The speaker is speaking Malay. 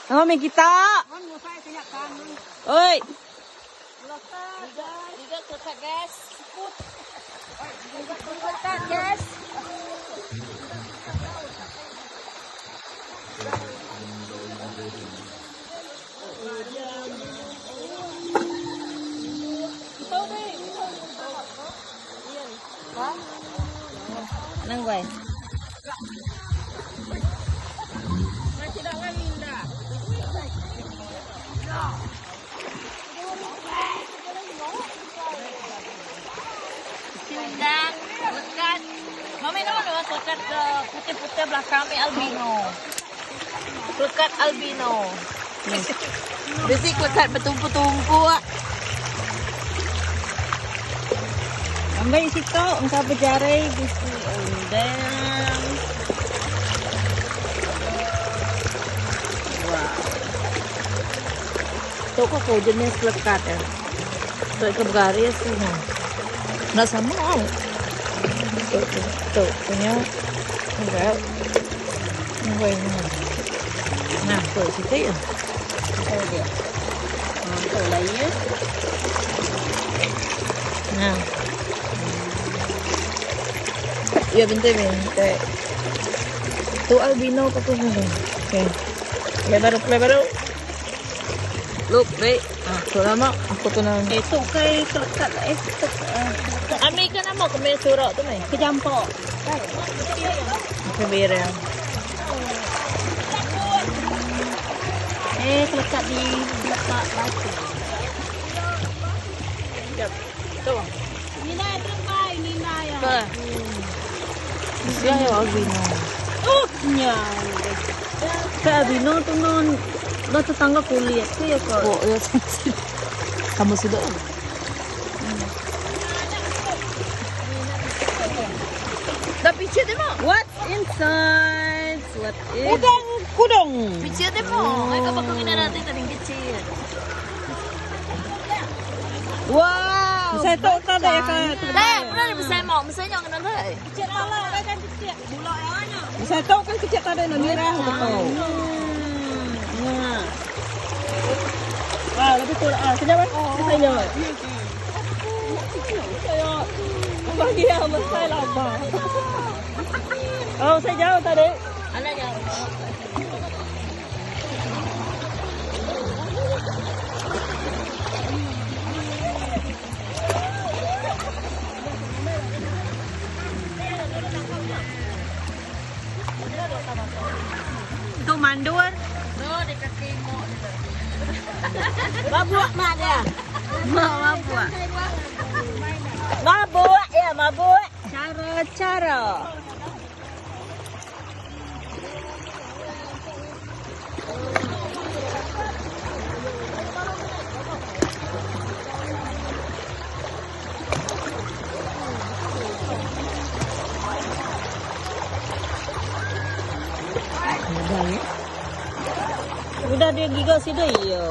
Mami kita. Oi. Juga kekat guys. Juga kekat guys. Nang gue. Undang, lekat. Mami nama lekat putih-putih belakang albino. Lekat albino. Basic lekat bertumpu-tumpu. Ambil situ, engkau berjari gitu. Undang. Wow. Tuh kok jenis lekat ya. Tuh ke bergaris semua. Nggak sama tuh punya enggak ini. Nah tuh situ ya dia tuh lainnya. Nah ya bentar tuh albino apa tuh oke lebar look baik tuh lama aku tuh nang itu kayak lekat Amerika nama kami surat tu ni. Kecampur. Kebira. Lekat di belakang batu. Jap. Tu. Nina terbaik Nina ya. Ke. Siapa yang albino? Oh, nya. Ke albino tu non tetangga kuliah tu ya kau. Oh, ya. Kamu sudah. Tapi picture dia mah. What's inside? What is? Kudang. Picture dia mah. Mereka bakal minat nanti tadi kecil. Wow. Saya tahu tak ada ya kan. Pernah ni besar mau. Misalnya kena dah. Kecil Allah kan kecil. Bulak yang mana? Saya tahu kan kecil tak ada merah betul. Nah. Wah, lebih tu sekejap eh. Saya jawab. Saya bagi yang besar lama. Oh, saya jauh tadi. Anak jauh. Itu mandur. Tuh dekat timur. Mabuk mak dia. Mabuk. Mabuk ya, mabuk. Cara. Udah dia gigau sih deh, yo.